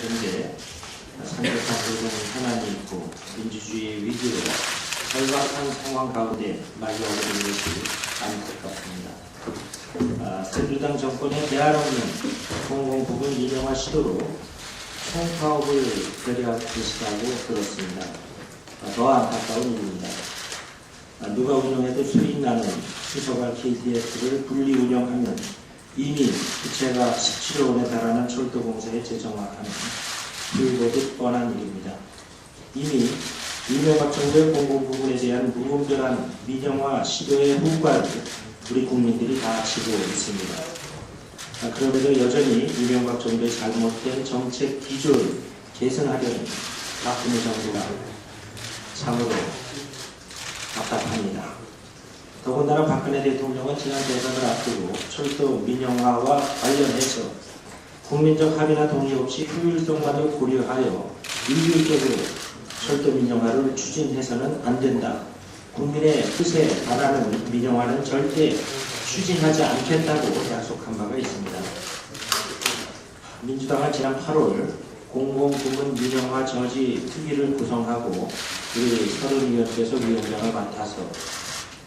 현재 산적한 노동 현안이 있고 민주주의의 위기로 절박한 상황 가운데 마주하고 있는 것이 안타깝습니다. 새누리당 정권의 대안 없는 공공부문 민영화 시도로 총파업을 결의할 것이라고 들었습니다. 더 안타까운 일입니다. 누가 운영해도 수익 나는 수서발 KTX를 분리 운영하면 이미 부채가 17조 원에 달하는 철도공사에 재정확하는 불보듯 뻔한 일입니다. 이미 이명박 정부의 공공부문에 대한 무분별한 민영화 시도의 후과를 우리 국민들이 다 치고 있습니다. 그럼에도 여전히 이명박 정부의 잘못된 정책 기조를 개선하려는 박근혜 정부가 참으로 답답합니다. 더군다나 박근혜 대통령은 지난 대선을 앞두고 철도 민영화와 관련해서 국민적 합의나 동의 없이 효율성만을 고려하여 일률적으로 철도 민영화를 추진해서는 안 된다. 국민의 뜻에 반하는 민영화는 절대 추진하지 않겠다고 약속한 바가 있습니다. 민주당은 지난 8월 공공부문 민영화 저지 특위를 구성하고 우리 30위원께서 위원장을 맡아서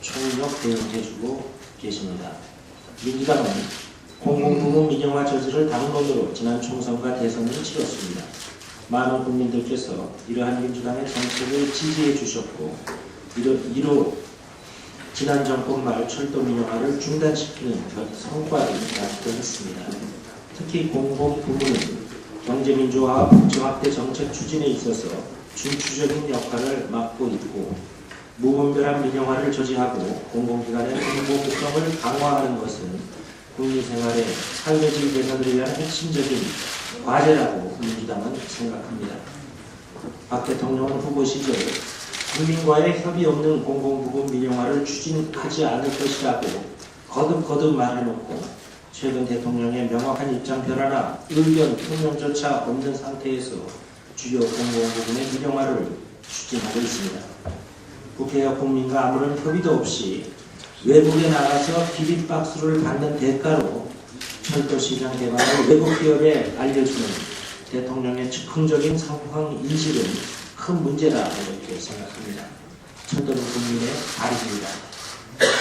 총력 대응해주고 계십니다. 민주당은 공공부문 민영화 저지를 당론으로 지난 총선과 대선을 치렀습니다. 많은 국민들께서 이러한 민주당의 정책을 지지해 주셨고 이로 지난 정권 말 철도 민영화를 중단시키는 성과를 낳기도 했습니다. 특히 공공부문은 경제민주화 국정확대 정책 추진에 있어서 중추적인 역할을 맡고 있고 무분별한 민영화를 저지하고 공공기관의 공공성을 강화하는 것은 국민생활의 삶의 질 개선을 위한 핵심적인 과제라고 민주당은 생각합니다. 박 대통령은 후보 시절 국민과의 협의 없는 공공부문 민영화를 추진하지 않을 것이라고 거듭 말해놓고 최근 대통령의 명확한 입장 변화나 의견 표명조차 없는 상태에서 주요 공공부문의 민영화를 추진하고 있습니다. 국회와 국민과 아무런 협의도 없이 외국에 나가서 비빔박수를 받는 대가로 철도시장 개발을 외국 기업에 알려주는 대통령의 즉흥적인 상황 인식은 큰 문제다 이렇게 생각합니다. 철도는 국민의 발입니다.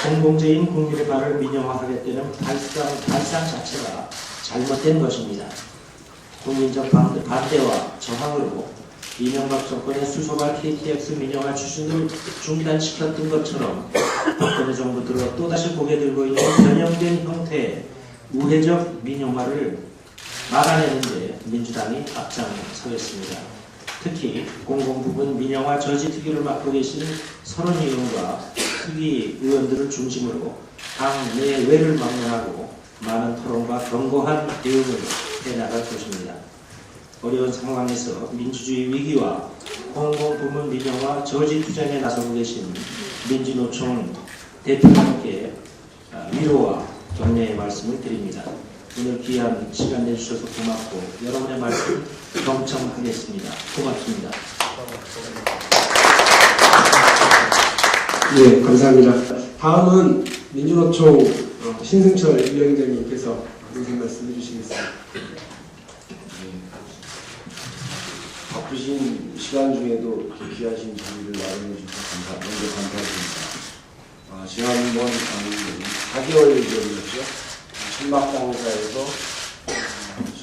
공공재인 국민의 발을 민영화하겠다는 발상 자체가 잘못된 것입니다. 국민적 반대와 저항으로 이명박 정권의 수소발 KTX 민영화 추진을 중단시켰던 것처럼 박근혜 정부 들어 또다시 고개 들고 있는 변형된 형태의 우회적 민영화를 막아내는 데 민주당이 앞장서겠습니다. 특히 공공부문 민영화 저지 특위를 맡고 계신 서른 의원과 특위 의원들을 중심으로 당 내외를 막론하고 많은 토론과 견고한 대응을 해나갈 것입니다. 어려운 상황에서 민주주의 위기와 공공부문 민영화 저지 투쟁에 나서고 계신 민주노총 대표님께 위로와 격려의 말씀을 드립니다. 오늘 귀한 시간 내주셔서 고맙고 여러분의 말씀 경청하겠습니다. 고맙습니다. 네, 감사합니다. 다음은 민주노총 신승철 위원장님께서 의견 말씀해 주시겠습니다. 바쁘신 시간 중에도 이렇게 귀하신 자리를 마련해 주셔서 먼저 감사드립니다. 지난번 4개월 전이었죠. 천막당사에서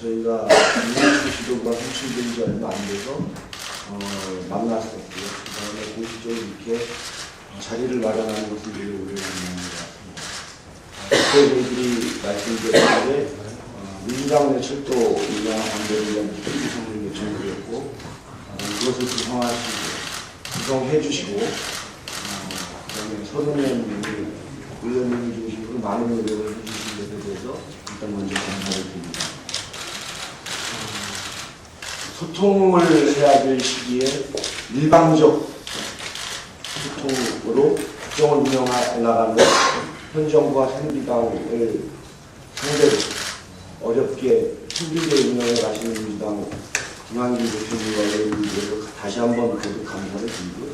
저희가 민주주의 지도부가 선출된 지 얼마 안 돼서 만났었고요. 그 다음에 공식적으로 이렇게 자리를 마련하는 것은 되게 오래간만인 것 같습니다. 그때 저희들이 말씀드렸는데 민주당 내 철도 민영화 반대를 위한 특위성을 요청드렸고 이것을 구성해 주시고 그다음에 서른년 의원님 중심으로 많은 노력을 해주신 것에 대해서 일단 먼저 감사를 드립니다. 소통을 해야 될 시기에 일방적 소통으로 국정을 운영해 나가는 현 정부와 새누리당을 상대로 어렵게 힘들게 운영해 가시는 민주당 김한길 대표님과 의원님들에게 다시 한번 거듭 감사를 드리고요.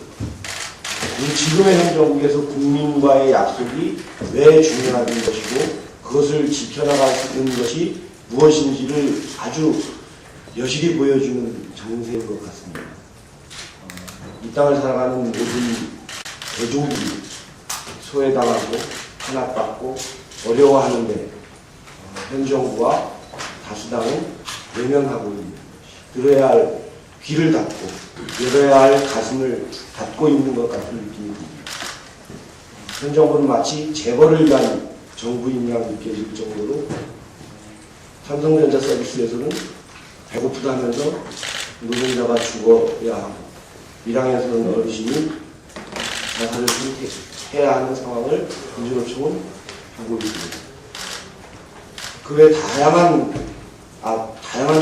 지금의 현 정부에서 국민과의 약속이 왜 중요한 것이고 그것을 지켜나갈 수 있는 것이 무엇인지를 아주 여실히 보여주는 정세인 것 같습니다. 이 땅을 살아가는 모든 대중들이 소외당하고 탄압받고 어려워하는데 현 정부와 다수당은 외면하고 있는 것이, 들어야 할 귀를 닫고 열어야 할 가슴을 닫고 있는 것 같은 느낌이 듭니다. 현 정부는 마치 재벌을 위한 정부인 양 느껴질 정도로 삼성전자 서비스에서는 배고프다면서 노동자가 죽어야 하고, 밀양에서는 어르신이 자살을 선택해야 하는 상황을 민주노총은 하고 있습니다. 그 외 다양한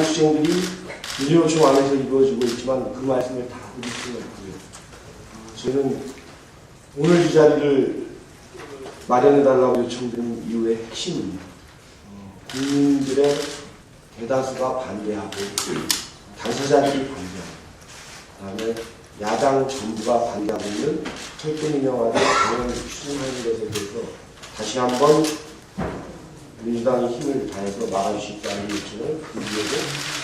투쟁들이 민주노총 안에서 이루어지고 있지만 그 말씀을 다 드릴 수는 없고요. 저희는 오늘 이 자리를 마련해달라고 요청드린 이유의 핵심은 국민들의 대다수가 반대하고 당사자들이 반대하고 그다음에 야당 정부가 반대하고 있는 철도민영화를 강행 추진하는 것에 대해서 다시 한번 민주당이 힘을 다해서 막아주실 수 있다는 요청을 드리려고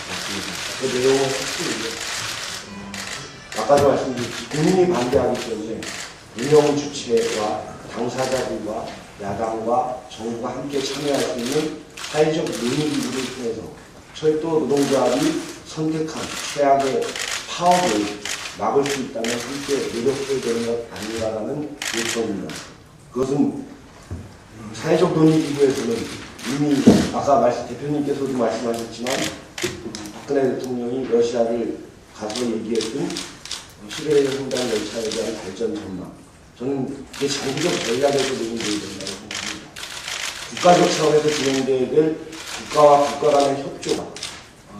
왔습니다. 그 내용은 핵심이고요. 아까도 말씀드렸듯이 국민이 반대하기 때문에 운영 주체와 당사자들과 야당과 정부가 함께 참여할 수 있는 사회적 논의기구를 통해서 철도 노동조합이 선택한 최악의 파업을 막을 수 있다면 함께 노력해야 되는 것 아닌가라는 요청입니다. 그것은 사회적 논의기구에서는 이미 아까 대표님께서도 말씀하셨지만 박근혜 대통령이 러시아를 가서 얘기했던 시베리아 횡단 열차에 대한 발전 전망, 저는 이게 장기적 전략에서 논의되어야 된다고 생각합니다. 국가적 차원에서 진행되어야 될 국가와 국가 간의 협조가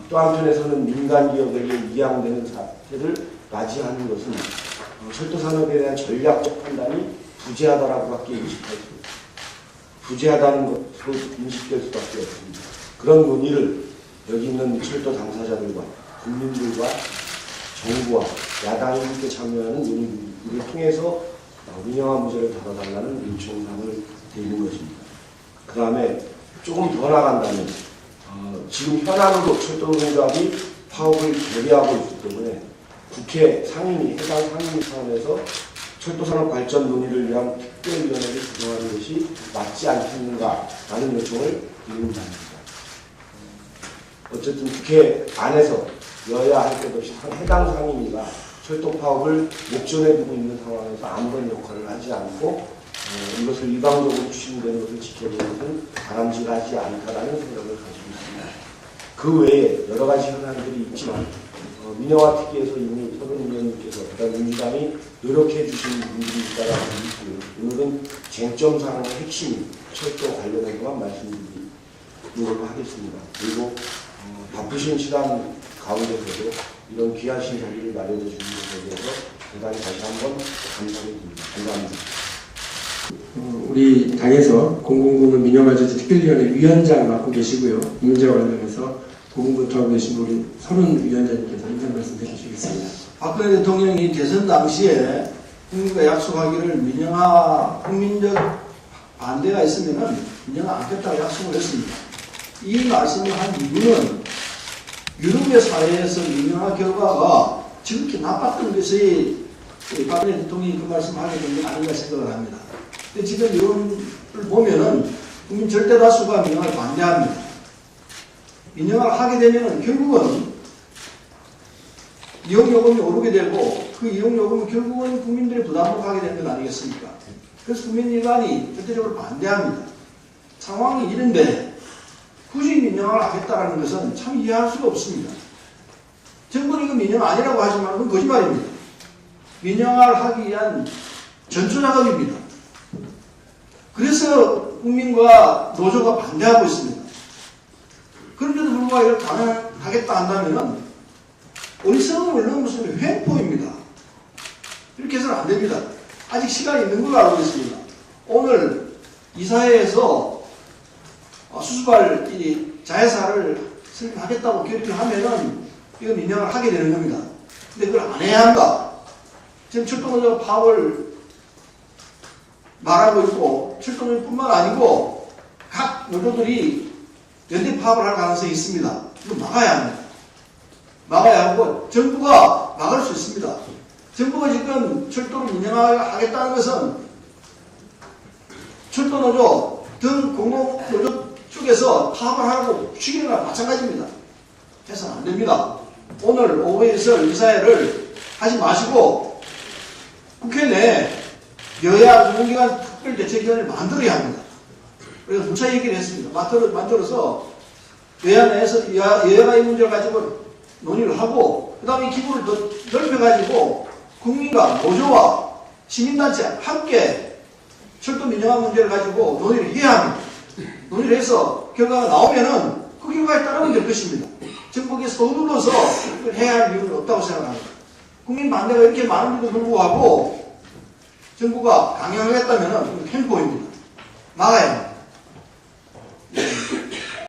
또 한편에서는 민간 기업에게 이양되는 사태를 맞이하는 것은 철도산업에 대한 전략적 판단이 부재하다라고밖에 인식할 수 없습니다. 부재하다는 것으로 인식될 수밖에 없습니다. 그런 논의를 여기 있는 철도 당사자들과 국민들과 정부와 야당이 함께 참여하는 논의를 통해서 민영화 문제를 다뤄달라는 요청사항을 드리는 것입니다. 그 다음에 조금 더 나간다면 지금 현안으로 철도노동조합이 파업을 결의하고 있기 때문에 국회 상임위, 해당 상임위 차원에서 철도산업 발전 논의를 위한 특별위원회를 구성하는 것이 맞지 않겠는가라는 요청을 드리는 바입니다. 어쨌든 국회 안에서 여야 할 것 없이 해당 상임위가 철도 파업을 목전에 두고 있는 상황에서 아무런 역할을 하지 않고 이것을 일방적으로 추진되는 것을 지켜보는 것은 바람직하지 않다라는 생각을 가지고 있습니다. 그 외에 여러 가지 현안들이 있지만 민영화 특위에서 이미 서른 의원님께서 그다음 민주당이 노력해 주신 분들이 있다라고 믿고요. 오늘은 쟁점 사항의 핵심이 철도 관련해서만 말씀드리도록 하겠습니다. 그리고 바쁘신 시간 가운데서도 이런 귀하신 자리를 마련해 주는 것에 대해서 대단히 다시 한번 감사드립니다. 감사합니다. 우리 당에서 공공부문 민영화조직 특별위원회 위원장 맡고 계시고요. 이 문제와 관련해서 고군분투하고 계신 우리 서른 위원장님께서 인사 말씀 해주시겠습니다. 박근혜 대통령이 대선 당시에 국민과 약속하기를 민영화 국민적 반대가 있으면 민영화 않겠다고 약속을 했습니다. 이 말씀을 한 이유는 유럽의 사회에서 민영화 결과가 지극히 나빴던 것이 박근혜 대통령이 그 말씀을 하게 된 게 아닌가 생각을 합니다. 근데 지금 이런 보면은 국민 절대 다수가 민영화를 반대합니다. 민영화를 하게 되면은 결국은 이용요금이 오르게 되고 그 이용요금은 결국은 국민들의 부담으로 가게 되는 것 아니겠습니까? 그래서 국민일반이 절대적으로 반대합니다. 상황이 이런데 굳이 민영화를 하겠다는 것은 참 이해할 수가 없습니다. 정부는 이거 민영화 아니라고 하지만 그건 거짓말입니다. 민영화를 하기 위한 전초작업입니다. 그래서 국민과 노조가 반대하고 있습니다. 그런데도 불구하고 이걸 가능하겠다 한다면 어리석음을 넘어서는 횡포입니다. 이렇게 해서는 안 됩니다. 아직 시간이 있는 걸로 알고 있습니다. 오늘 이사회에서 수습할 이 자회사를 설립하겠다고 결의를 하면은 이거 민영화를 하게 되는 겁니다. 근데 그걸 안 해야 한다. 지금 철도노조 파업을 말하고 있고 철도노조뿐만 아니고 각 노조들이 연대 파업을 할 가능성이 있습니다. 이거 막아야 합니다. 막아야 하고 정부가 막을 수 있습니다. 정부가 지금 철도를 민영화하겠다는 것은 철도노조 등 공공노조 쪽에서 파업을 하고 죽이는 거랑 마찬가지입니다. 해서는 안 됩니다. 오늘 오후에 있을 이사회를 하지 마시고 국회 내에 여야 공공기관 특별대책위원회를 만들어야 합니다. 그래서 누차 얘기를 했습니다. 만들어서 여야 내에서 여야가 이 문제를 가지고 논의를 하고 그 다음에 이 기구를 더 넓혀가지고 국민과 노조와 시민단체 함께 철도 민영화 문제를 가지고 논의를 해야 합니다. 논의를 해서 결과가 나오면은 그 결과에 따르면 될 것입니다. 정부에 서둘러서 이걸 해야 할 이유는 없다고 생각합니다. 국민 반대가 이렇게 많은데도 불구하고 정부가 강행하겠다면은 템포입니다. 막아야 합니다.